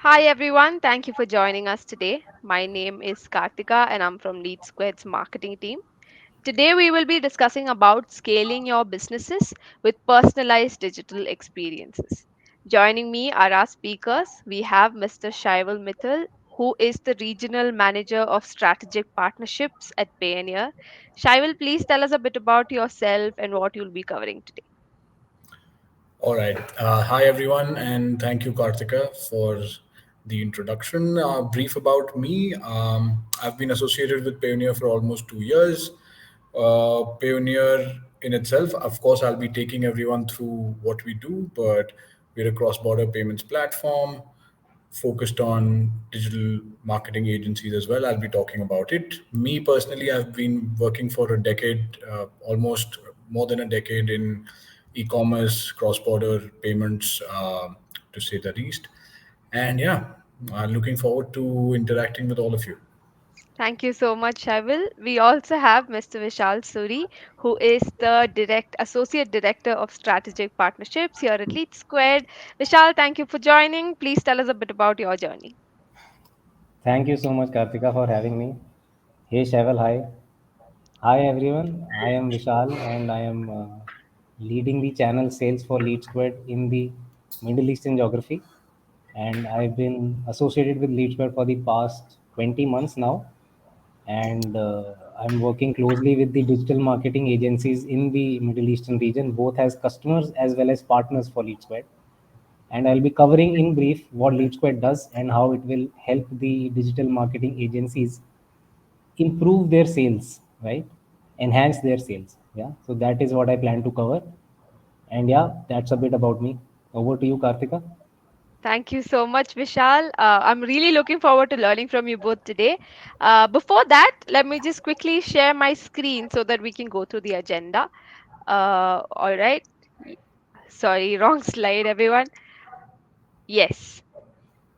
Hi everyone, thank you for joining us today. My name is Kartika and I'm from LeadSquared's marketing team. Today we will be discussing about scaling your businesses with personalized digital experiences. Joining me are our speakers. We have Mr. Shaival Mittal, who is the regional manager of strategic partnerships at Payoneer. Shaival, please tell us a bit about yourself and what you'll be covering today. All right. Hi, everyone, and thank you, Kartika, for the introduction. Brief about me. I've been associated with Payoneer for almost 2 years. Payoneer in itself, of course, I'll be taking everyone through what we do, but we're a cross border payments platform focused on digital marketing agencies as well. I'll be talking about it. Me personally, I've been working for a decade, almost more than a decade in e-commerce, cross-border payments, to say the least. And yeah, I'm looking forward to interacting with all of you. Thank you so much, Shaivil. We also have Mr. Vishal Suri, who is the Associate Director of Strategic Partnerships here at Lead Squared. Vishal, thank you for joining. Please tell us a bit about your journey. Thank you so much, Kartika, for having me. Hey, Shavel, hi. Hi, everyone. I am Vishal and I am leading the channel sales for Lead Squared in the Middle Eastern geography. And I've been associated with Lead Squared for the past 20 months now. And I'm working closely with the digital marketing agencies in the Middle Eastern region, both as customers as well as partners for Lead Squared. And I'll be covering in brief what LeadSquared does and how it will help the digital marketing agencies improve their sales, right? Enhance their sales. Yeah. So that is what I plan to cover. And yeah, that's a bit about me. Over to you, Kartika. Thank you so much, Vishal. I'm really looking forward to learning from you both today. Before that, let me just quickly share my screen so that we can go through the agenda. All right. Y- Sorry, wrong slide, everyone. Yes.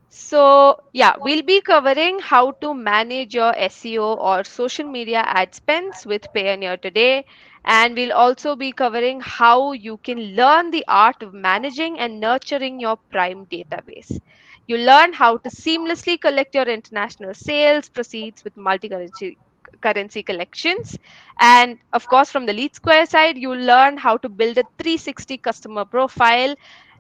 So, yeah, we'll be covering how to manage your SEO or social media ad spends with Payoneer today. And we'll also be covering how you can learn the art of managing and nurturing your Prime database. You learn how to seamlessly collect your international sales proceeds with multi currency collections. And of course, from the Lead Square side, you learn how to build a 360 customer profile.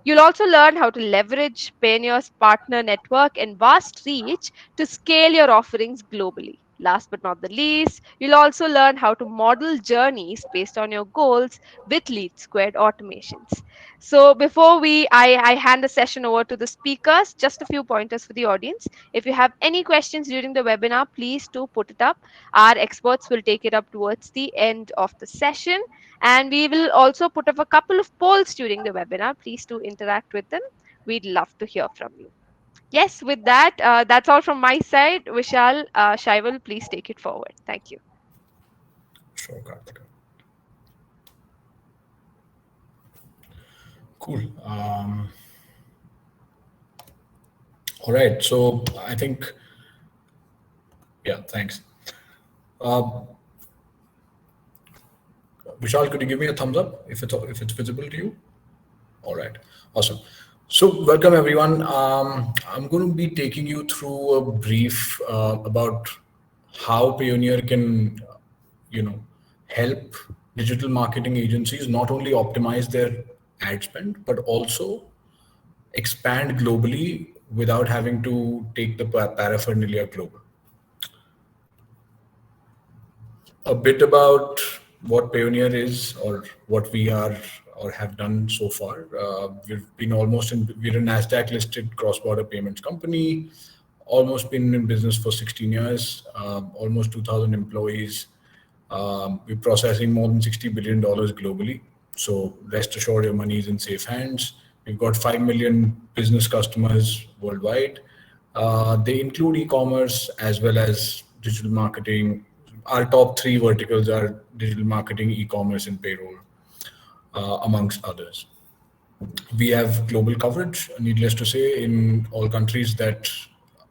You'll also learn how to leverage Payoneer's partner network and vast reach to scale your offerings globally. Last but not the least, you'll also learn how to model journeys based on your goals with LeadSquared Automations. So before I hand the session over to the speakers, just a few pointers for the audience. If you have any questions during the webinar, please do put it up. Our experts will take it up towards the end of the session. And we will also put up a couple of polls during the webinar. Please do interact with them. We'd love to hear from you. Yes, with that, that's all from my side. Vishal, Shaival, please take it forward. Thank you. Sure, Karthika. Cool. All right. So I think, yeah, thanks. Uh, Vishal, could you give me a thumbs up if it's visible to you? All right, awesome. So, welcome everyone. I'm going to be taking you through a brief about how Payoneer can, you know, help digital marketing agencies not only optimize their ad spend but also expand globally without having to take the paraphernalia global. A bit about what Payoneer is or what we are or have done so far. We're a NASDAQ listed cross border payments company, almost been in business for 16 years, almost 2,000 employees. We're processing more than $60 billion globally. So rest assured your money is in safe hands. We've got 5 million business customers worldwide. They include e-commerce as well as digital marketing. Our top three verticals are digital marketing, e-commerce, and payroll, amongst others. We have global coverage, needless to say, in all countries that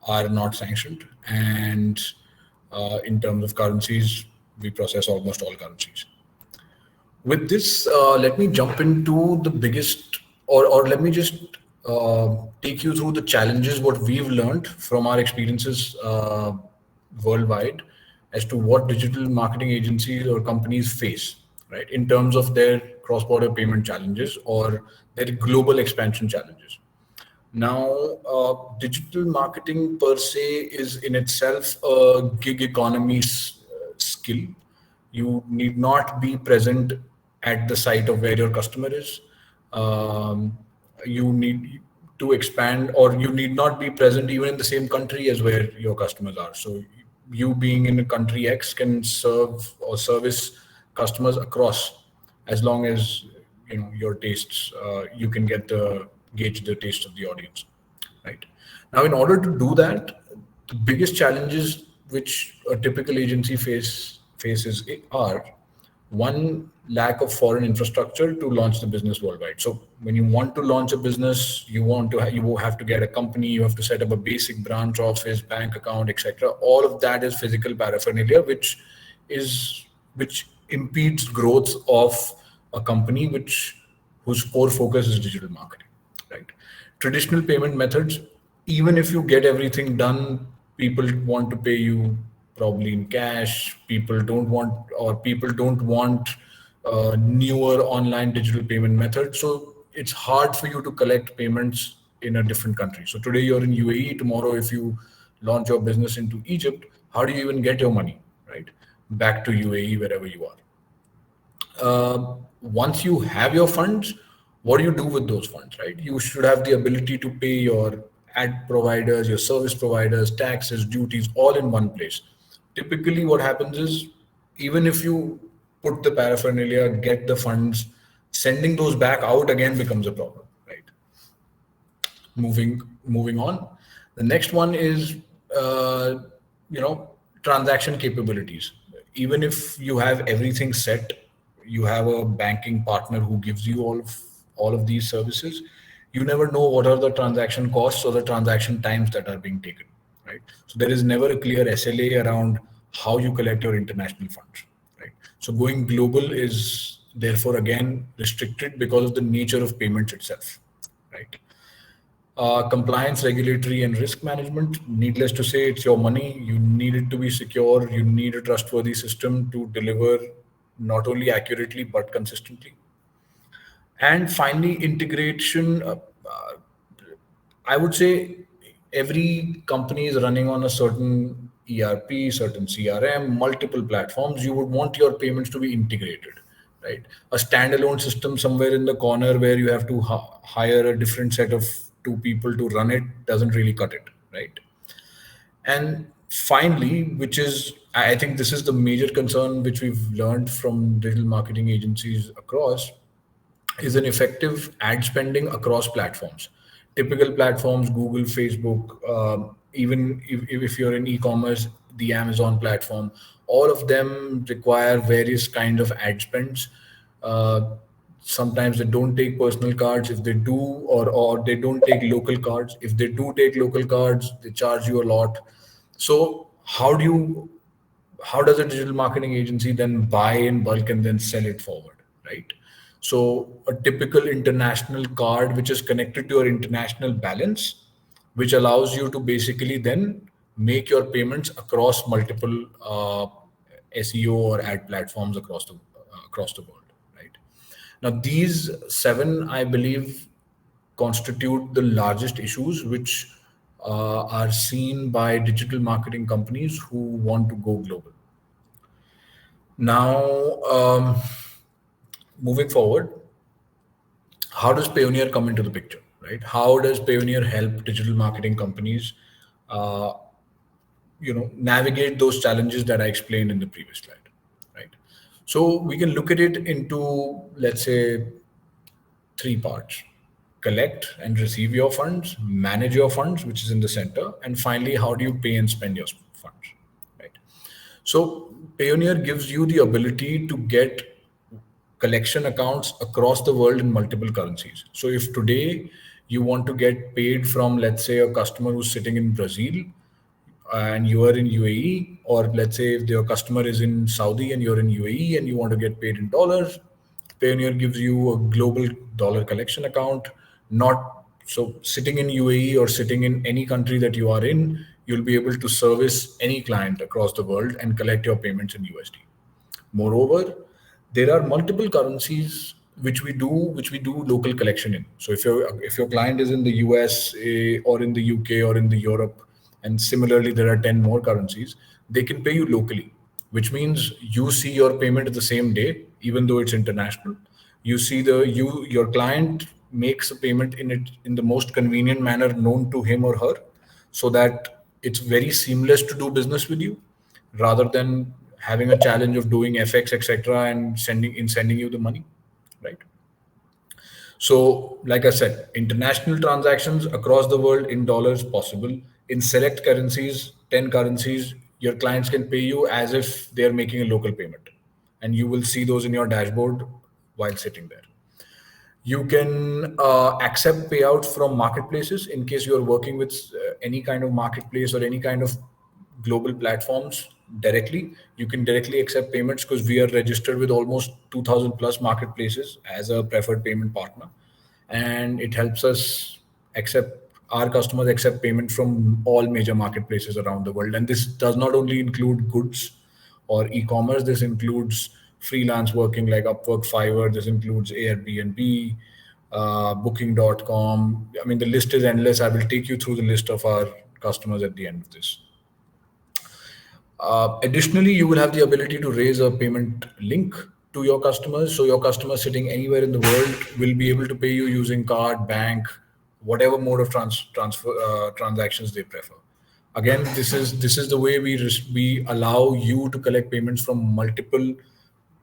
are not sanctioned. And in terms of currencies, we process almost all currencies. With this, let me jump into the biggest, or let me just take you through the challenges, what we've learned from our experiences worldwide, as to what digital marketing agencies or companies face, right, in terms of their cross-border payment challenges or their global expansion challenges. Now, digital marketing per se is in itself a gig economy skill. You need not be present at the site of where your customer is. Um, you need to expand, or you need not be present even in the same country as where your customers are. So, you being in a country X can serve or service customers across, as long as your tastes, you can get the gauge the taste of the audience, right? Now, in order to do that, the biggest challenges which a typical agency faces are: one, lack of foreign infrastructure to launch the business worldwide. So when you want to launch a business, you have to get a company, you have to set up a basic branch office, bank account, etc. All of that is physical paraphernalia, which impedes growth of a company whose core focus is digital marketing, right? Traditional payment methods, even if you get everything done, people want to pay you probably in cash. People don't want newer online digital payment methods. So it's hard for you to collect payments in a different country. So today you're in UAE. Tomorrow, if you launch your business into Egypt, how do you even get your money, right, back to UAE, wherever you are? Once you have your funds, what do you do with those funds, right? You should have the ability to pay your ad providers, your service providers, taxes, duties, all in one place. Typically, what happens is, even if you put the paraphernalia, get the funds, sending those back out again becomes a problem, right? Moving on, the next one is uh, you know transaction capabilities. Even if you have everything set, you have a banking partner who gives you all of these services, you never know what are the transaction costs or the transaction times that are being taken, right? So there is never a clear SLA around how you collect your international funds, right? So going global is therefore again restricted because of the nature of payments itself, right? Compliance, regulatory, and risk management. Needless to say, it's your money. You need it to be secure. You need a trustworthy system to deliver not only accurately but consistently. And finally, integration. I would say every company is running on a certain ERP, certain CRM, multiple platforms. You would want your payments to be integrated, right? A standalone system somewhere in the corner where you have to hire a different set of two people to run it doesn't really cut it, right? And finally, which is, I think this is the major concern which we've learned from digital marketing agencies across, is an effective ad spending across platforms. Typical platforms, Google, Facebook, even if you're in e-commerce, the Amazon platform, all of them require various kinds of ad spends. Uh, Sometimes they don't take personal cards. If they do, or they don't take local cards. If they do take local cards, they charge you a lot. So how does a digital marketing agency then buy in bulk and then sell it forward, right? So a typical international card which is connected to your international balance, which allows you to basically then make your payments across multiple SEO or ad platforms across the world, right? Now these seven, I believe, constitute the largest issues which are seen by digital marketing companies who want to go global. Now, moving forward, how does Payoneer come into the picture, right? How does Payoneer help digital marketing companies, uh, navigate those challenges that I explained in the previous slide, right? So we can look at it into, let's say, three parts: collect and receive your funds, manage your funds, which is in the center, and finally, how do you pay and spend your funds, right? So Payoneer gives you the ability to get collection accounts across the world in multiple currencies. So if today you want to get paid from, let's say, a customer who's sitting in Brazil and you are in UAE, or let's say if your customer is in Saudi and you're in UAE and you want to get paid in dollars, Payoneer gives you a global dollar collection account, not So sitting in UAE or sitting in any country that you are in, you'll be able to service any client across the world and collect your payments in USD. Moreover, there are multiple currencies which we do local collection in. So if your client is in the US or in the UK or in the Europe, and similarly there are 10 more currencies, they can pay you locally, which means you see your payment the same day, even though it's international. You see your client makes a payment in the most convenient manner known to him or her, so that it's very seamless to do business with you, rather than having a challenge of doing FX, etc., and sending you the money, right? So, like I said, international transactions across the world in dollars possible. In select currencies, 10 currencies, your clients can pay you as if they are making a local payment. And you will see those in your dashboard while sitting there. You can accept payouts from marketplaces in case you are working with any kind of marketplace or any kind of global platforms directly. You can directly accept payments because we are registered with almost 2000 plus marketplaces as a preferred payment partner. And it helps us accept our customers accept payment from all major marketplaces around the world. And this does not only include goods or e-commerce. This includes freelance working like Upwork, Fiverr. This includes Airbnb, Booking.com. I mean, the list is endless. I will take you through the list of our customers at the end of this. Additionally, you will have the ability to raise a payment link to your customers. So your customers sitting anywhere in the world will be able to pay you using card, bank, whatever mode of transactions they prefer. Again, this is the way we allow you to collect payments from multiple,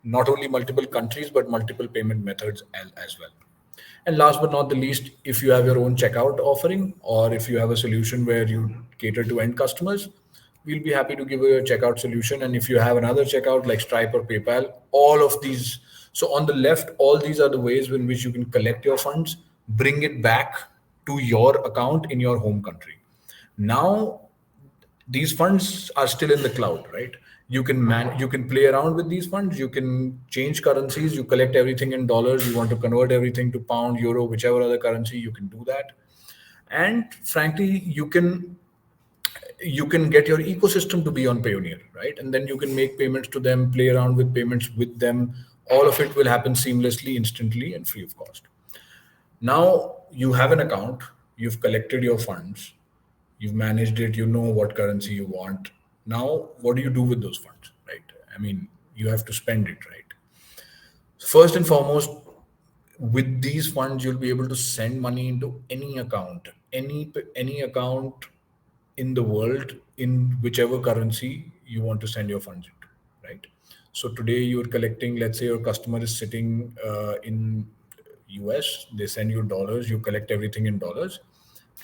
not only multiple countries but multiple payment methods as well. And last but not the least, if you have your own checkout offering, or if you have a solution where you cater to end customers, we'll be happy to give you a checkout solution. And if you have another checkout like Stripe or PayPal, all of these. So on the left, all these are the ways in which you can collect your funds, bring it back to your account in your home country. Now, these funds are still in the cloud, right? You can play around with these funds. You can change currencies. You collect everything in dollars. You want to convert everything to pound, euro, whichever other currency, you can do that. And frankly, you can get your ecosystem to be on Payoneer, right? And then you can make payments to them, play around with payments with them. All of it will happen seamlessly, instantly, and free of cost. Now you have an account, you've collected your funds, you've managed it, you know what currency you want. Now, what do you do with those funds, right? I mean, you have to spend it, right? First and foremost, with these funds, you'll be able to send money into any account, any account in the world in whichever currency you want to send your funds into, right? So today you're collecting, let's say your customer is sitting in US, they send you dollars, you collect everything in dollars,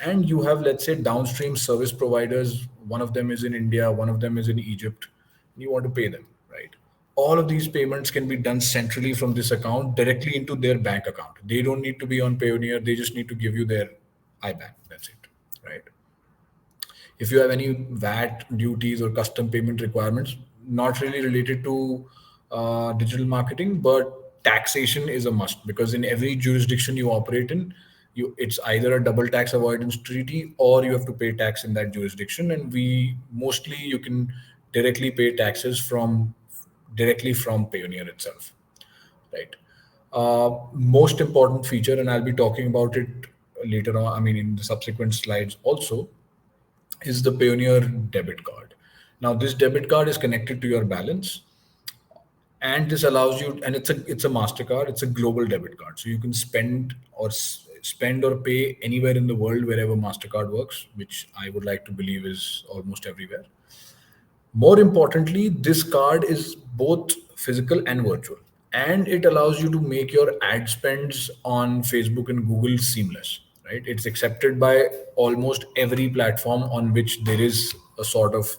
and you have, let's say, downstream service providers. One of them is in India, one of them is in Egypt, and you want to pay them, right? All of these payments can be done centrally from this account directly into their bank account. They don't need to be on Payoneer, they just need to give you their IBAN. That's it, right? If you have any VAT duties or custom payment requirements, not really related to digital marketing, but taxation is a must, because in every jurisdiction you operate in, it's either a double tax avoidance treaty or you have to pay tax in that jurisdiction. And you can directly from Payoneer itself, right? Most important feature, and I'll be talking about it later on, I mean, in the subsequent slides also, is the Payoneer debit card. Now, this debit card is connected to your balance, and this allows you, and it's a Mastercard. It's a global debit card, so you can spend or pay anywhere in the world wherever Mastercard works, which I would like to believe is almost everywhere. More importantly, this card is both physical and virtual, and it allows you to make your ad spends on Facebook and Google seamless, right? It's accepted by almost every platform on which there is a sort of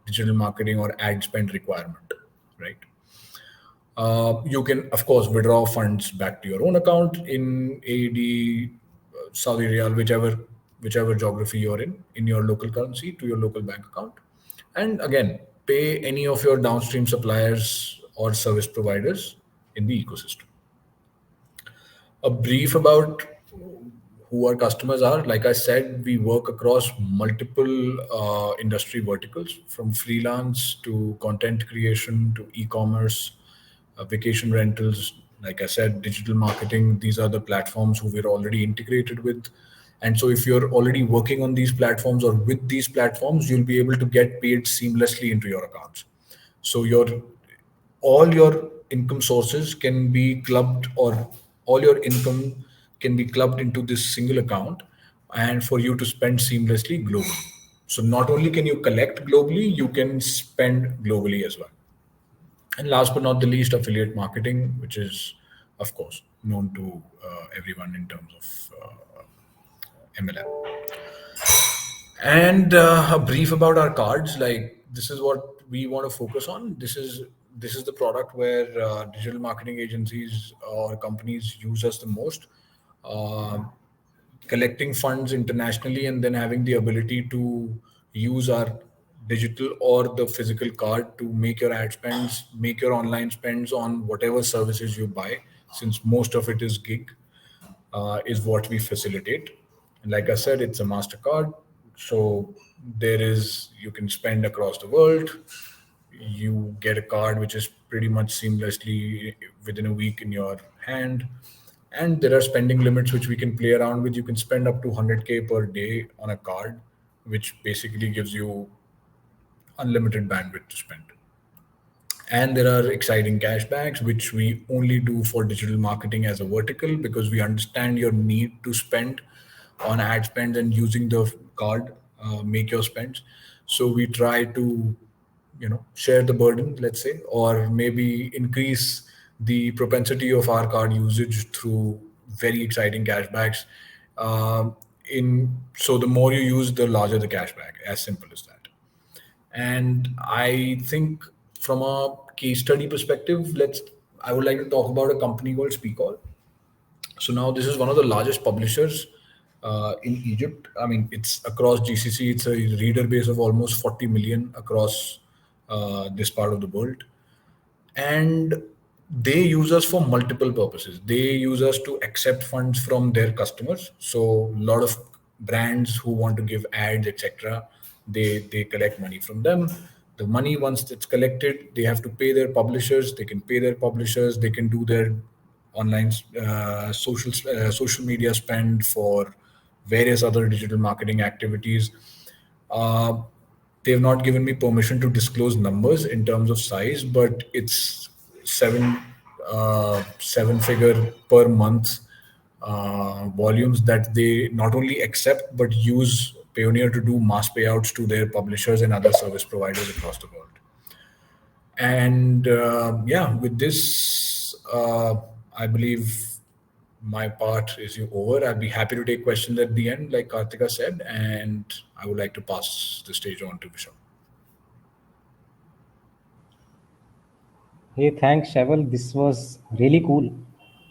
digital marketing or ad spend requirement, right? You can, of course, withdraw funds back to your own account in AED, Saudi Riyal, whichever geography you're in your local currency, to your local bank account. And again, pay any of your downstream suppliers or service providers in the ecosystem. A brief about who our customers are. Like I said, we work across multiple industry verticals, from freelance to content creation to e-commerce, vacation rentals. Like I said, digital marketing. These are the platforms who we're already integrated with. And so, if you're already working on these platforms or with these platforms, you'll be able to get paid seamlessly into your accounts. So all your income sources can be clubbed, or all your income can be clubbed into this single account, and for you to spend seamlessly globally. So not only can you collect globally, you can spend globally as well. And last but not the least, affiliate marketing, which is of course known to everyone in terms of MLM. And a brief about our cards. Like, this is what we want to focus on. This is the product where digital marketing agencies or companies use us the most. Uh, Collecting funds internationally and then having the ability to use our digital or the physical card to make your ad spends, make your online spends on whatever services you buy, since most of it is gig, is what we facilitate. And like I said, it's a MasterCard. So you can spend across the world. You get a card which is pretty much seamlessly within a week in your hand. And there are spending limits which we can play around with. You can spend up to 100K per day on a card, which basically gives you unlimited bandwidth to spend. And there are exciting cashbacks, which we only do for digital marketing as a vertical, because we understand your need to spend on ad spends and using the card, make your spends. So we try to, share the burden, let's say, or maybe increase the propensity of our card usage through very exciting cashbacks. In So the more you use, the larger the cashback. As simple as that. And I think from a case study perspective, I would like to talk about a company called Speakall. So now this is one of the largest publishers in Egypt. I mean, it's across GCC. It's a reader base of almost 40 million across this part of the world. And they use us for multiple purposes. They use us to accept funds from their customers. So a lot of brands who want to give ads, etc., they collect money from them. The money, once it's collected, they have to pay their publishers. They can pay their publishers. They can do their online social media spend for various other digital marketing activities. uh, they've not given me permission to disclose numbers in terms of size, but it's seven figure per month volumes that they not only accept but use Payoneer to do mass payouts to their publishers and other service providers across the world. And yeah, with this, I believe my part is over. I'd be happy to take questions at the end, like Kartika said, and I would like to pass the stage on to Vishal. Hey, thanks, Shavel. This was really cool.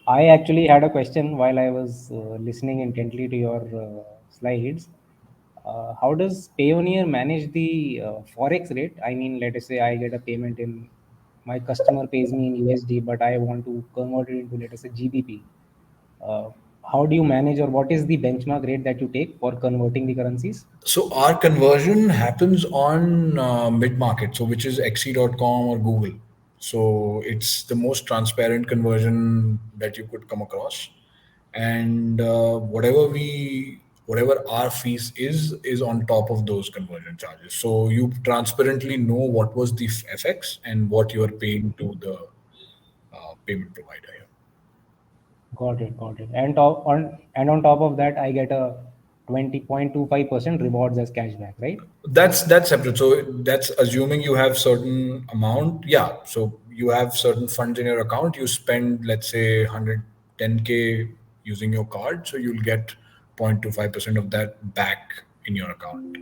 I actually had a question while I was listening intently to your slides. How does Payoneer manage the forex rate? I mean, let us say I get a payment in, my customer pays me in USD, but I want to convert it into, let us say, GBP. Uh, how do you manage, or what is the benchmark rate that you take for converting the currencies? So our conversion happens on mid market, so which is xe.com or Google. So it's the most transparent conversion that you could come across, and whatever our fees is on top of those conversion charges. So you transparently know what was the FX and what you are paying to the payment provider here. Got it, got it. And on top of that, I get a 20.25% rewards as cashback, right? That's separate. So that's assuming you have certain amount. Yeah. So you have certain funds in your account. You spend, let's say, 110K using your card. So you'll get 0.25% of that back in your account.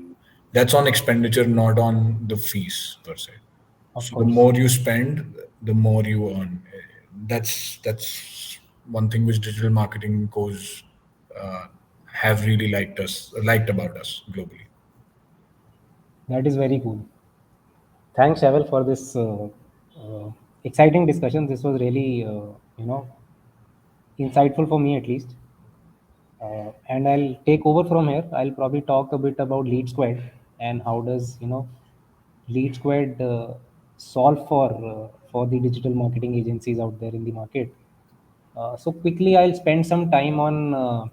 That's on expenditure, not on the fees per se. Of So the course. more you spend, the more you earn. That's one thing which digital marketing goes have really liked about us globally. That is very cool. Thanks, Shavel, for this exciting discussion. This was really, insightful for me at least. And I'll take over from here. I'll probably talk a bit about Lead Squared and how does Lead Squared solve for the digital marketing agencies out there in the market. So quickly, I'll spend some time on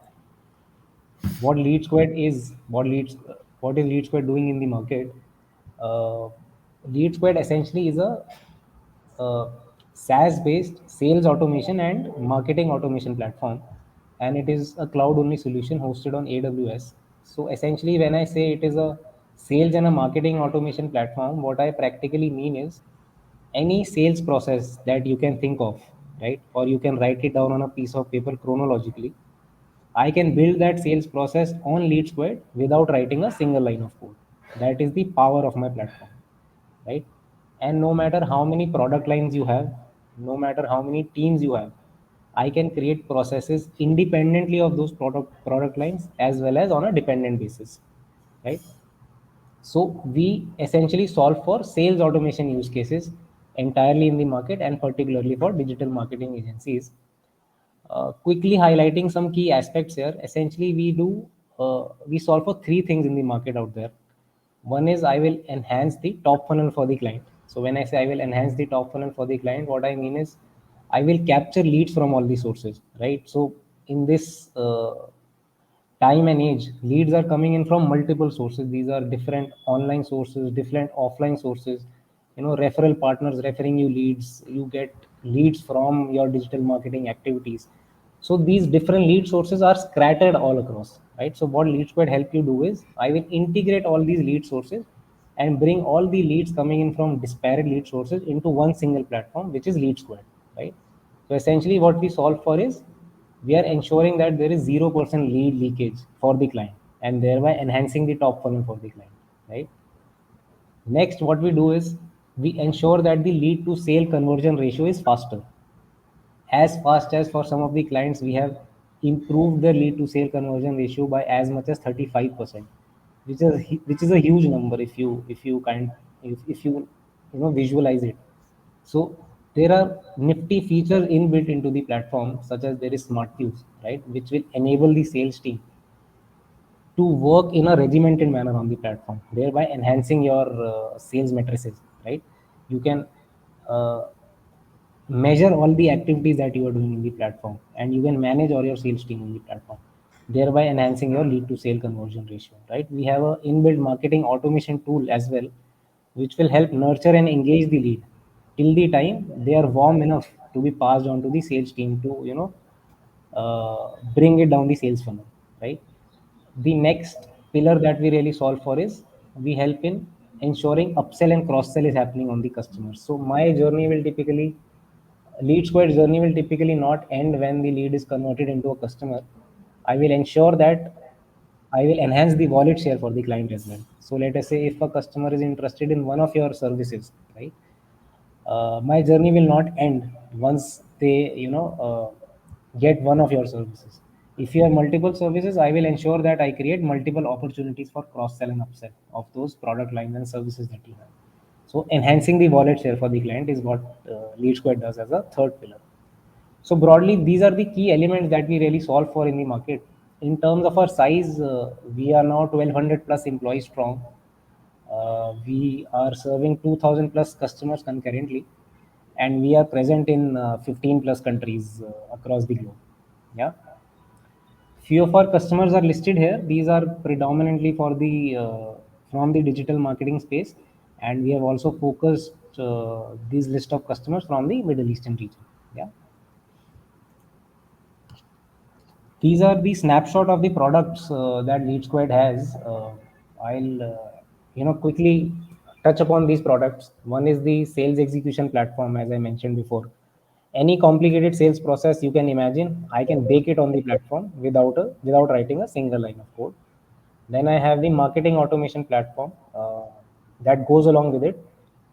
what what is Lead Squared doing in the market. Uh, Lead Squared essentially is a SaaS-based sales automation and marketing automation platform, and it is a cloud-only solution hosted on AWS. So essentially, when I say it is a sales and a marketing automation platform, what I practically mean is any sales process that you can think of, right? Or you can write it down on a piece of paper chronologically. I can build that sales process on Lead Squared without writing a single line of code. That is the power of my platform, right? And no matter how many product lines you have, no matter how many teams you have, I can create processes independently of those product lines as well as on a dependent basis, right? So we essentially solve for sales automation use cases entirely in the market and particularly for digital marketing agencies. Quickly highlighting some key aspects here. Essentially, we solve for three things in the market out there. One is I will enhance the top funnel for the client. So when I say I will enhance the top funnel for the client, what I mean is I will capture leads from all the sources, right? So in this time and age, leads are coming in from multiple sources. These are different online sources, different offline sources, referral partners referring you leads. You get leads from your digital marketing activities. So these different lead sources are scattered all across, right? So what Lead Squared help you do is I will integrate all these lead sources and bring all the leads coming in from disparate lead sources into one single platform, which is Lead Squared, right? So essentially what we solve for is we are ensuring that there is 0% lead leakage for the client and thereby enhancing the top funnel for the client, right? Next, what we do is we ensure that the lead to sale conversion ratio is faster. As fast as for some of the clients, we have improved the lead to sale conversion ratio by as much as 35%, which is a huge number if you visualize it. So there are nifty features inbuilt into the platform, such as there is smart queues, right, which will enable the sales team to work in a regimented manner on the platform, thereby enhancing your sales matrices, right? You can uh, measure all the activities that you are doing in the platform, and you can manage all your sales team in the platform, thereby enhancing your lead to sale conversion ratio, right? We have a inbuilt marketing automation tool as well, which will help nurture and engage the lead till the time they are warm enough to be passed on to the sales team to bring it down the sales funnel, right? The next pillar that we really solve for is we help in ensuring upsell and cross sell is happening on the customers. So my journey will typically Lead Squared journey will typically not end when the lead is converted into a customer. I will ensure that I will enhance the wallet share for the client as well. So let us say if a customer is interested in one of your services, right? My journey will not end once they, get one of your services. If you have multiple services, I will ensure that I create multiple opportunities for cross sell and upsell of those product lines and services that you have. So enhancing the wallet share for the client is what Lead Squared does as a third pillar. So broadly, these are the key elements that we really solve for in the market. In terms of our size, we are now 1200 plus employees strong. We are serving 2000 plus customers concurrently, and we are present in 15 plus countries across the globe. Yeah. Few of our customers are listed here. These are predominantly for the from the digital marketing space, and we have also focused these list of customers from the Middle Eastern region. Yeah, these are the snapshot of the products that LeadSquared has. I'll quickly touch upon these products. One is the sales execution platform, as I mentioned before. Any complicated sales process you can imagine, I can bake it on the platform without writing a single line of code. Then I have the marketing automation platform that goes along with it.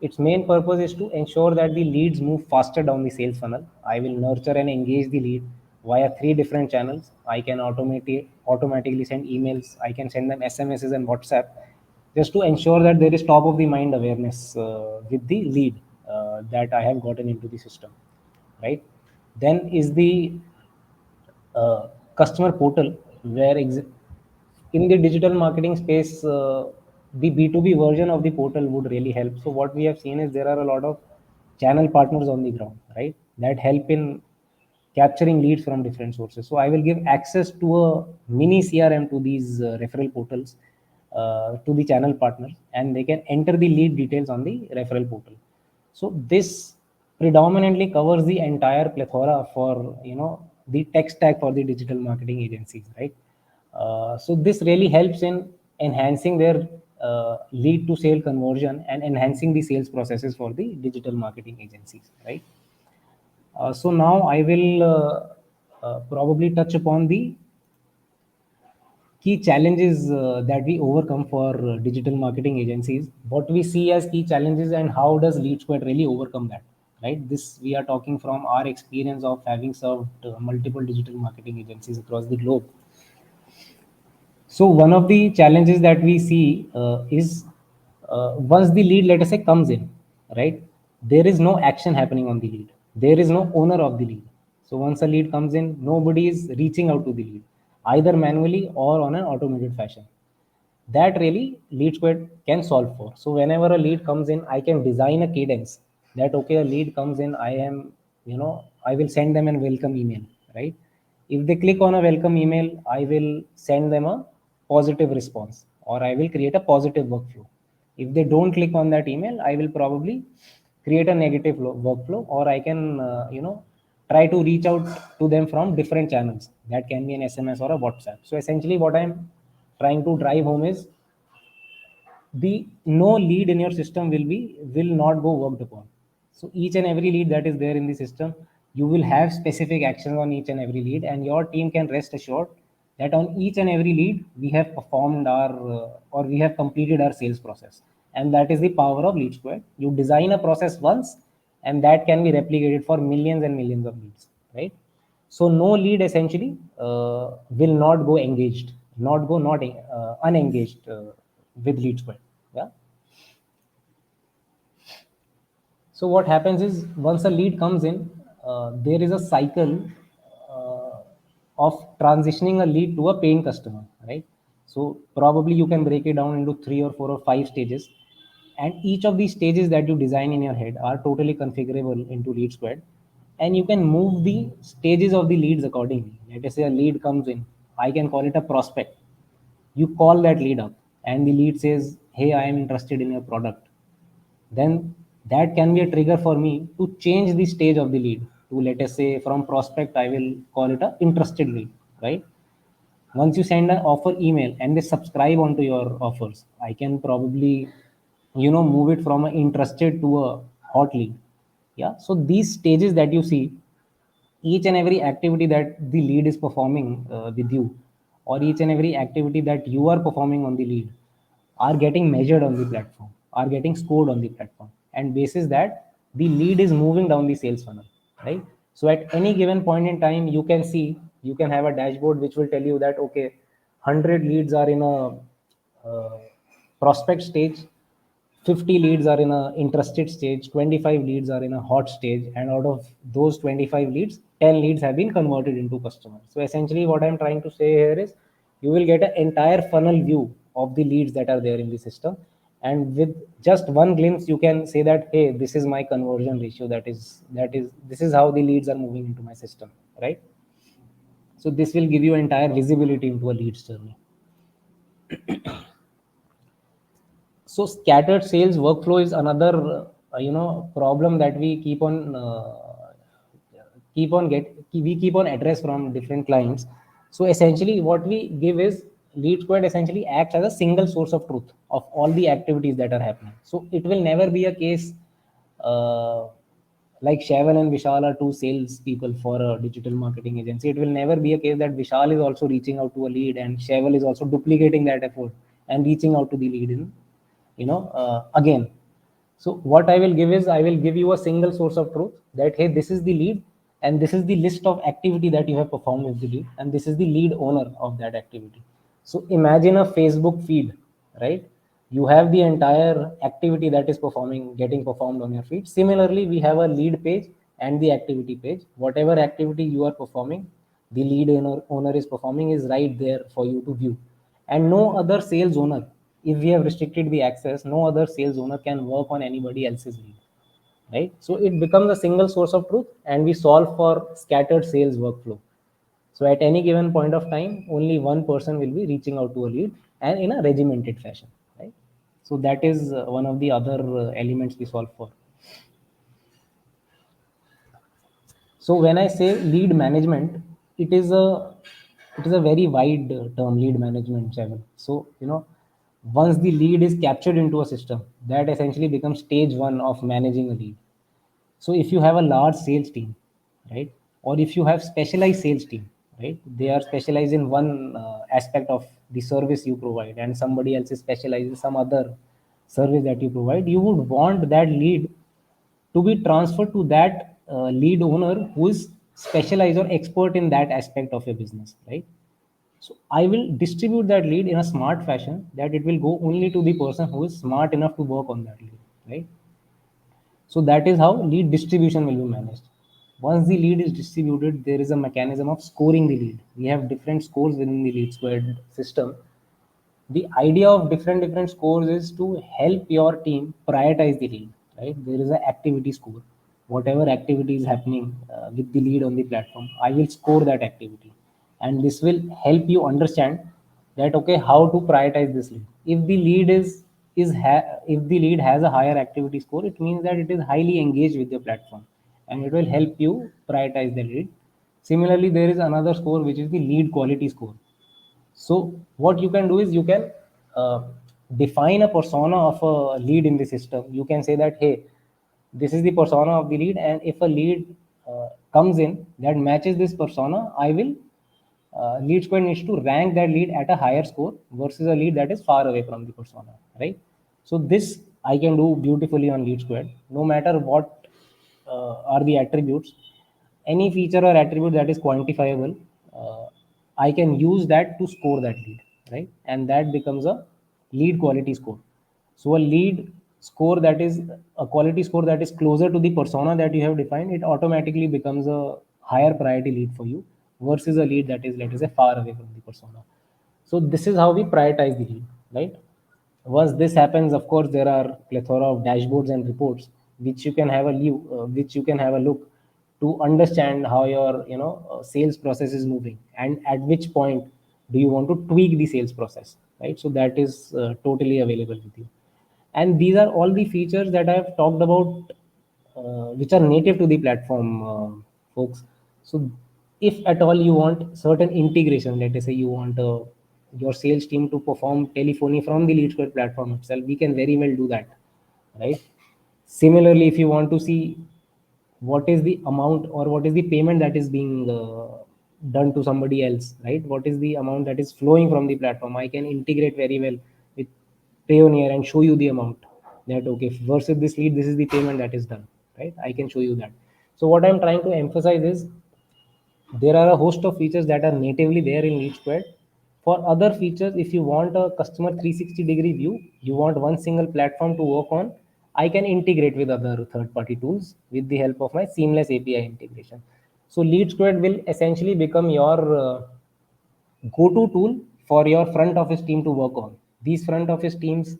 Its main purpose is to ensure that the leads move faster down the sales funnel. I will nurture and engage the lead via three different channels. I can automatically send emails. I can send them SMSs and WhatsApp, just to ensure that there is top of the mind awareness with the lead that I have gotten into the system, right? Then is the customer portal, where in the digital marketing space, the B2B version of the portal would really help. So what we have seen is there are a lot of channel partners on the ground, right, that help in capturing leads from different sources. So I will give access to a mini CRM to these referral portals, to the channel partners, and they can enter the lead details on the referral portal. So this predominantly covers the entire plethora for, the tech stack for the digital marketing agencies, right? So this really helps in enhancing their lead to sale conversion and enhancing the sales processes for the digital marketing agencies, right? So now I will probably touch upon the key challenges that we overcome for digital marketing agencies, what we see as key challenges, and how does LeadSquared really overcome that, right? This we are talking from our experience of having served multiple digital marketing agencies across the globe. So one of the challenges that we see is, once the lead, let us say, comes in, right? There is no action happening on the lead. There is no owner of the lead. So once a lead comes in, nobody is reaching out to the lead, either manually or on an automated fashion. That really LeadSquared can solve for. So whenever a lead comes in, I can design a cadence that, okay, a lead comes in, I will send them a welcome email, right? If they click on a welcome email, I will send them a positive response, or I will create a positive workflow. If they don't click on that email, I will probably create a negative workflow, or I can, try to reach out to them from different channels. That can be an SMS or a WhatsApp. So essentially, what I'm trying to drive home is the no lead in your system will not go worked upon. So each and every lead that is there in the system, you will have specific actions on each and every lead, and your team can rest assured that on each and every lead we have performed our or we have completed our sales process. And that is the power of LeadSquared. You design a process once, and that can be replicated for millions and millions of leads, right? So no lead essentially will not go engaged, not go not unengaged with LeadSquared. Yeah. So what happens is, once a lead comes in, there is a cycle uh, of transitioning a lead to a paying customer, right? So probably you can break it down into 3 or 4 or 5 stages, and each of these stages that you design in your head are totally configurable into LeadSquared, and you can move the stages of the leads accordingly. Let us say a lead comes in, I can call it a prospect. You call that lead up, and the lead says, "Hey, I am interested in your product." Then that can be a trigger for me to change the stage of the lead to, let us say, from prospect, I will call it a interested lead, right? Once you send an offer email and they subscribe onto your offers, I can probably, move it from an interested to a hot lead. Yeah. So these stages that you see, each and every activity that the lead is performing with you, or each and every activity that you are performing on the lead, are getting measured on the platform, are getting scored on the platform, and basis that the lead is moving down the sales funnel, right? So at any given point in time, you can see, you can have a dashboard which will tell you that, okay, 100 leads are in a prospect stage, 50 leads are in a interested stage, 25 leads are in a hot stage, and out of those 25 leads, 10 leads have been converted into customers. So essentially what I'm trying to say here is, you will get an entire funnel view of the leads that are there in the system, and with just one glimpse you can say that, hey, this is my conversion ratio, that is this is how the leads are moving into my system, right? So this will give you entire visibility into a leads journey. So scattered sales workflow is another problem that we keep on address from different clients. So essentially what we give is, LeadSquared essentially acts as a single source of truth of all the activities that are happening. So it will never be a case uh, like Shaval and Vishal are two sales people for a digital marketing agency. It will never be a case that Vishal is also reaching out to a lead and Shaval is also duplicating that effort and reaching out to the lead in, again. So what I will give is, I will give you a single source of truth that, hey, this is the lead, and this is the list of activity that you have performed with the lead, and this is the lead owner of that activity. So imagine a Facebook feed, right? You have the entire activity that is getting performed on your feed. Similarly, we have a lead page and the activity page. Whatever activity you are performing, the lead owner is performing is right there for you to view. And no other sales owner, if we have restricted the access, no other sales owner can work on anybody else's lead, right? So it becomes a single source of truth, and we solve for scattered sales workflow. So at any given point of time, only one person will be reaching out to a lead, and in a regimented fashion, right? So that is one of the other elements we solve for. So when I say lead management, it is a it is a very wide term, lead management, Seven. So once the lead is captured into a system, that essentially becomes stage one of managing a lead. So if you have a large sales team, right, or if you have specialized sales team, right, they are specialized in one aspect of the service you provide, and somebody else is specialized in some other service that you provide, you would want that lead to be transferred to that lead owner who is specialized or expert in that aspect of your business, right? So I will distribute that lead in a smart fashion, that it will go only to the person who is smart enough to work on that lead, right? So that is how lead distribution will be managed. Once the lead is distributed, there is a mechanism of scoring the lead. We have different scores within the LeadSquared system. The idea of different scores is to help your team prioritize the lead, right? There is an activity score. Whatever activity is happening with the lead on the platform, I will score that activity, and this will help you understand that, okay, how to prioritize this lead. If the lead if the lead has a higher activity score, it means that it is highly engaged with your platform, and it will help you prioritize the lead. Similarly, there is another score, which is the lead quality score. So what you can do is you can uh, define a persona of a lead in the system. You can say that, hey, this is the persona of the lead, and if a lead comes in that matches this persona, I will lead square needs to rank that lead at a higher score versus a lead that is far away from the persona, right? So this I can do beautifully on lead square, no matter what are the attributes. Any feature or attribute that is quantifiable, uh, I can use that to score that lead, right? And that becomes a lead quality score. So a lead score that is a quality score that is closer to the persona that you have defined, it automatically becomes a higher priority lead for you versus a lead that is, let us say, far away from the persona. So this is how we prioritize the lead, right? Once this happens, of course, there are plethora of dashboards and reports which you can have which you can have a look to understand how your sales process is moving, and at which point do you want to tweak the sales process, right? So that is totally available with you. And these are all the features that I have talked about, which are native to the platform, folks. So if at all you want certain integration, let us say you want your sales team to perform telephony from the LeadSquared platform itself, we can very well do that, right? Similarly, if you want to see what is the amount or what is the payment that is being done to somebody else, right? What is the amount that is flowing from the platform, I can integrate very well with Payoneer and show you the amount, that okay, versus this lead, this is the payment that is done, right? I can show you that. So what I'm trying to emphasize is there are a host of features that are natively there in LeadSquared. For other features, if you want a customer 360-degree view, you want one single platform to work on, I can integrate with other third-party tools with the help of my seamless API integration. So LeadSquared will essentially become your go-to tool for your front office team to work on. These front office teams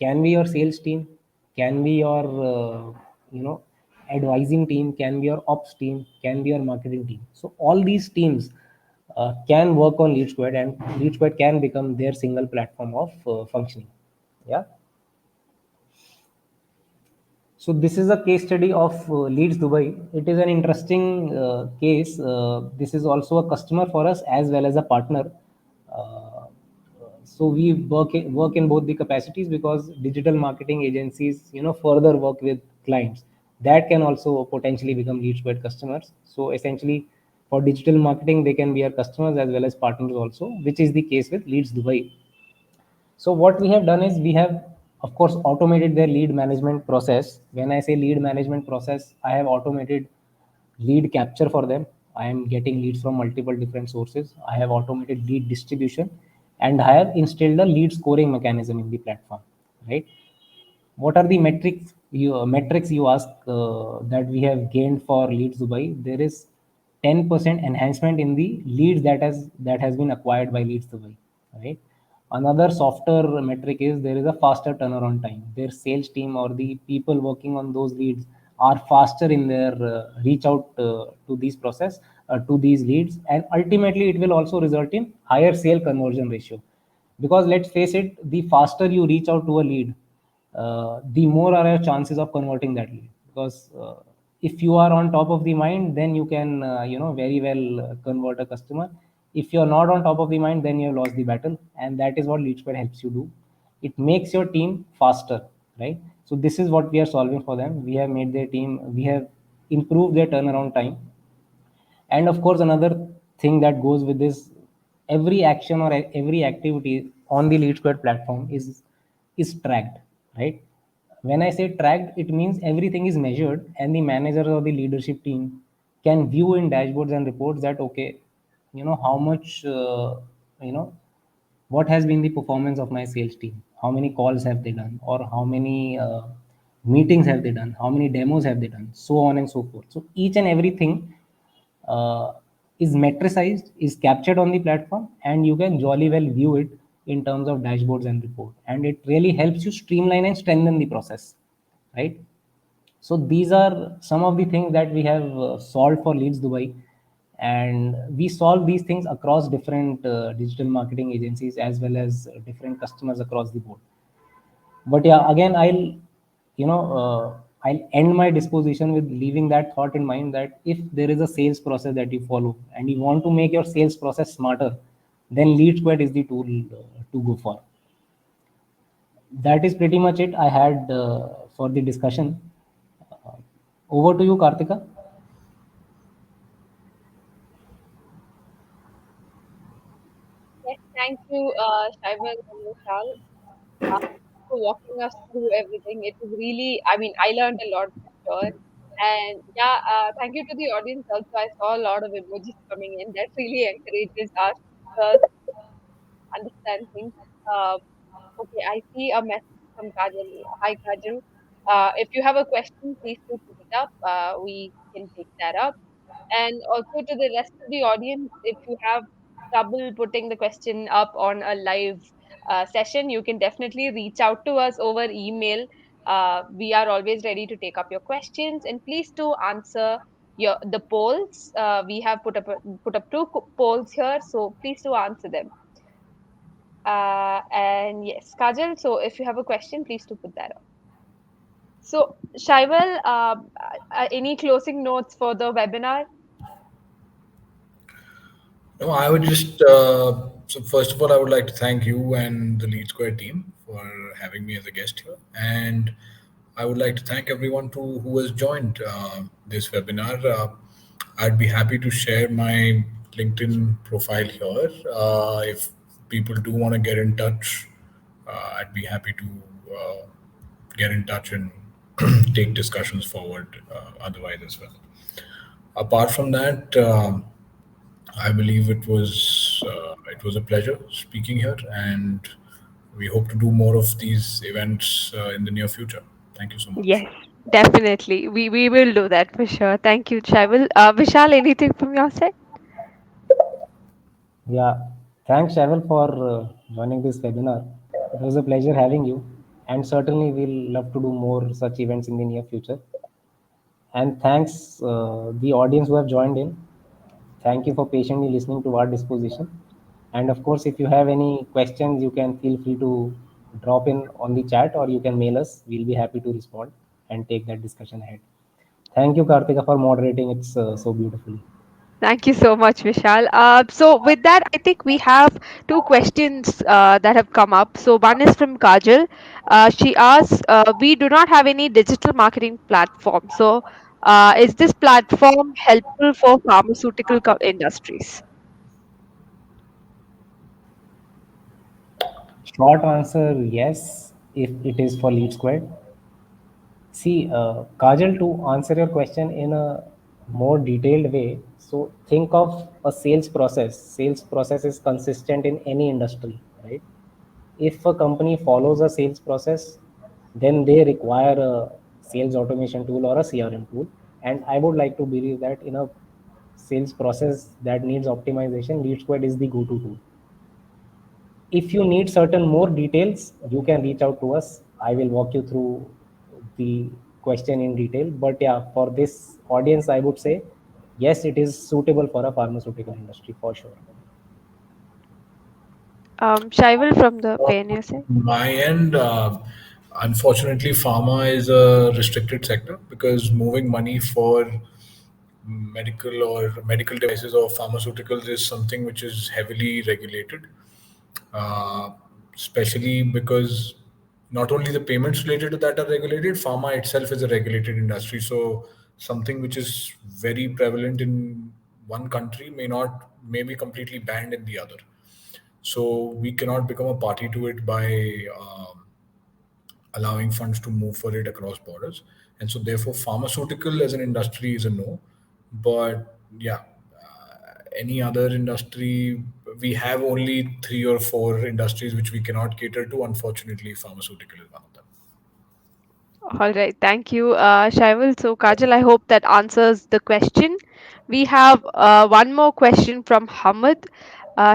can be your sales team, can be your advising team, can be your ops team, can be your marketing team. So all these teams can work on LeadSquared, and LeadSquared can become their single platform of functioning. Yeah. So this is a case study of Leads Dubai. It is an interesting case. This is also a customer for us as well as a partner. So we work in both the capacities, because digital marketing agencies, further work with clients that can also potentially become LeadSquared customers. So essentially, for digital marketing, they can be our customers as well as partners also, which is the case with Leads Dubai. So what we have done is we have, of course, automated their lead management process. When I say lead management process, I have automated lead capture for them. I am getting leads from multiple different sources. I have automated lead distribution, and I have instilled a lead scoring mechanism in the platform. Right? What are the metrics you ask that we have gained for Leads Dubai? There is 10% enhancement in the leads that has been acquired by Leads Dubai, right? Another softer metric is there is a faster turnaround time. Their sales team or the people working on those leads are faster in their reach out to these process to these leads, and ultimately it will also result in higher sale conversion ratio. Because let's face it, the faster you reach out to a lead, the more are your chances of converting that lead. Because if you are on top of the mind, then you can very well convert a customer. If you're not on top of the mind, then you have lost the battle, and that is what LeadSquared helps you do. It makes your team faster, right? So this is what we are solving for them. We have made their team, we have improved their turnaround time. And of course, another thing that goes with this, every action or every activity on the LeadSquared platform is tracked, right? When I say tracked, it means everything is measured, and the manager or the leadership team can view in dashboards and reports that, okay, how much what has been the performance of my sales team, how many calls have they done, or how many meetings have they done, how many demos have they done, so on and so forth. So each and everything uh, is metricized, is captured on the platform, and you can jolly well view it in terms of dashboards and report, and it really helps you streamline and strengthen the process, right? So these are some of the things that we have solved for Leads Dubai, and we solve these things across different digital marketing agencies as well as different customers across the board. But yeah, again, I'll end my disposition with leaving that thought in mind, that if there is a sales process that you follow and you want to make your sales process smarter, then LeadSquared is the tool to go for. That is pretty much it I had for the discussion. uh, Over to you, Kartika. Yes, thank you, Shaivan and Vishal, uh, for walking us through everything. It was really, I mean, I learned a lot for sure. And yeah, thank you to the audience also. I saw a lot of emojis coming in. That really encourages us to understand things. Uh, okay, I see a message from Kajal. Hi, Kajal. If you have a question, please do put it up. We can take that up. And also to the rest of the audience, if you have trouble putting the question up on a live session, you can definitely reach out to us over email. We are always ready to take up your questions, and please do answer the polls. We have put up two polls here, so please do answer them. And yes, Kajal. So if you have a question, please do put that up. So Shaival, any closing notes for the webinar? No, I would just, so first of all, I would like to thank you and the Lead Square team for having me as a guest here. And I would like to thank everyone who has joined this webinar. I'd be happy to share my LinkedIn profile here. If people do want to get in touch, I'd be happy to get in touch and take discussions forward otherwise as well. Apart from that, I believe it was a pleasure speaking here, and we hope to do more of these events in the near future. Thank you so much. Yes, definitely. We will do that for sure. Thank you, Shaival. Vishal, anything from your side? Yeah, thanks, Shavel, for joining this webinar. It was a pleasure having you, and certainly we'll love to do more such events in the near future. And thanks the audience who have joined in. Thank you for patiently listening to our disposition. And of course, if you have any questions, you can feel free to drop in on the chat, or you can mail us. We'll be happy to respond and take that discussion ahead. Thank you, Kartika, for moderating it so beautifully. Thank you so much, Vishal. So with that, I think we have two questions that have come up. So one is from Kajal. She asks, "We do not have any digital marketing platform. So is this platform helpful for pharmaceutical industries?" Short answer, yes, if it is for Lead Squared. See, Kajal, to answer your question in a more detailed way, so think of a sales process. Sales process is consistent in any industry, right? If a company follows a sales process, then they require a sales automation tool or a CRM tool. And I would like to believe that in a sales process that needs optimization, LeadSquared is the go-to tool. If you need certain more details, you can reach out to us. I will walk you through the question in detail. But yeah, for this audience, I would say yes, it is suitable for a pharmaceutical industry for sure. Shaival from the On Payoneer side. my end, unfortunately, pharma is a restricted sector because moving money for medical or medical devices or pharmaceuticals is something which is heavily regulated, uh, especially because not only the payments related to that are regulated, pharma itself is a regulated industry. So something which is very prevalent in one country may be completely banned in the other. So we cannot become a party to it by allowing funds to move for it across borders. And so, therefore, pharmaceutical as an industry is a no. But yeah, any other industry, we have only 3 or 4 industries which we cannot cater to. Unfortunately, pharmaceutical is one of them. All right, thank you, Shaival. So, Kajal, I hope that answers the question. We have one more question from Hamid.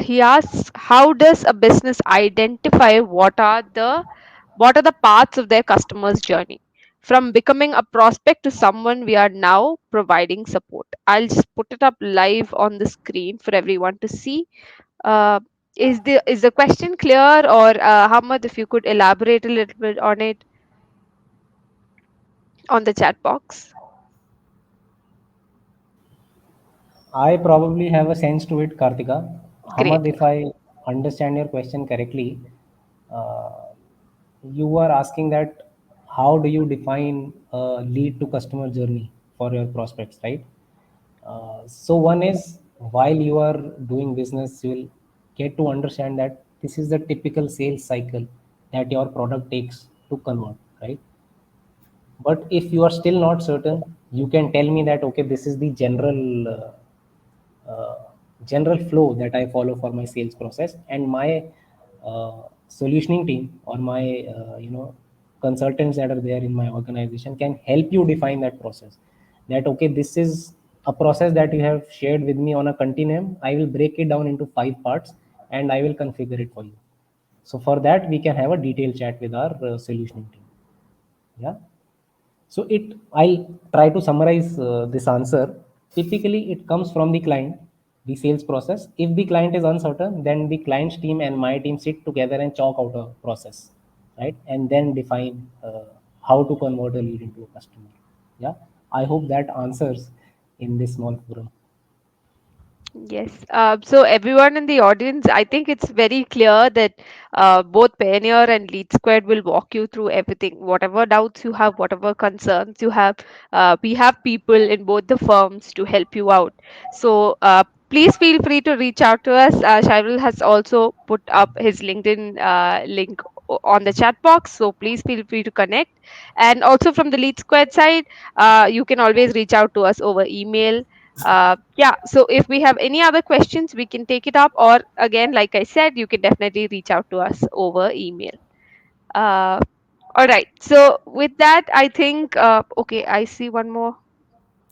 He asks, "How does a business identify what are the parts of their customer's journey, from becoming a prospect to someone we are now providing support?" I'll just put it up live on the screen for everyone to see. Uh, is the question clear, or Hamid, if you could elaborate a little bit on it on the chat box? I probably have a sense to it, Kartika. Great. Hamad, if I understand your question correctly, uh, you are asking that how do you define a lead to customer journey for your prospects, right? So one is while you are doing business, you will get to understand that this is the typical sales cycle that your product takes to convert, right? But if you are still not certain, you can tell me that okay, this is the uh, general flow that I follow for my sales process, and my solutioning team or my consultants that are there in my organization can help you define that process. That okay, this is a process that you have shared with me on a continuum. I will break it down into 5 parts and I will configure it for you. So for that, we can have a detailed chat with our solutioning team. Yeah. So I'll try to summarize this answer. Typically, it comes from the client, the sales process. If the client is uncertain, then the client's team and my team sit together and chalk out a process, right? And then define how to convert a lead into a customer. Yeah. I hope that answers in this small forum. Yes. So everyone in the audience, I think it's very clear that both Payoneer and LeadSquared will walk you through everything. Whatever doubts you have, whatever concerns you have, we have people in both the firms to help you out. So please feel free to reach out to us. Shairul has also put up his LinkedIn link on the chat box. So please feel free to connect. And also from the LeadSquared side, you can always reach out to us over email. Yeah, so if we have any other questions, we can take it up, or again, like I said, you can definitely reach out to us over email. uh, all right, so with that, I think okay, I see one more.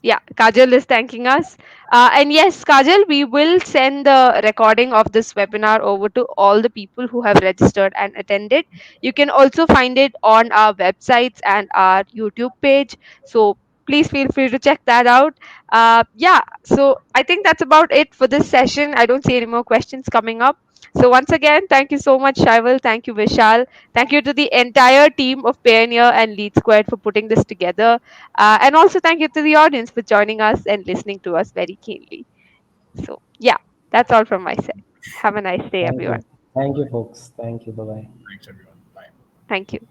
Yeah, Kajal is thanking us. And yes, Kajal, we will send the recording of this webinar over to all the people who have registered and attended. You can also find it on our websites and our YouTube page. So please feel free to check that out. Yeah, so I think that's about it for this session. I don't see any more questions coming up. So once again, thank you so much, Shaival. Thank you, Vishal. Thank you to the entire team of Payoneer and LeadSquared for putting this together. And also, thank you to the audience for joining us and listening to us very keenly. So, yeah, that's all from my side. Have a nice day, Thank you. everyone. Thank you, folks. Thank you. Bye bye. Thanks, everyone. Bye. Thank you.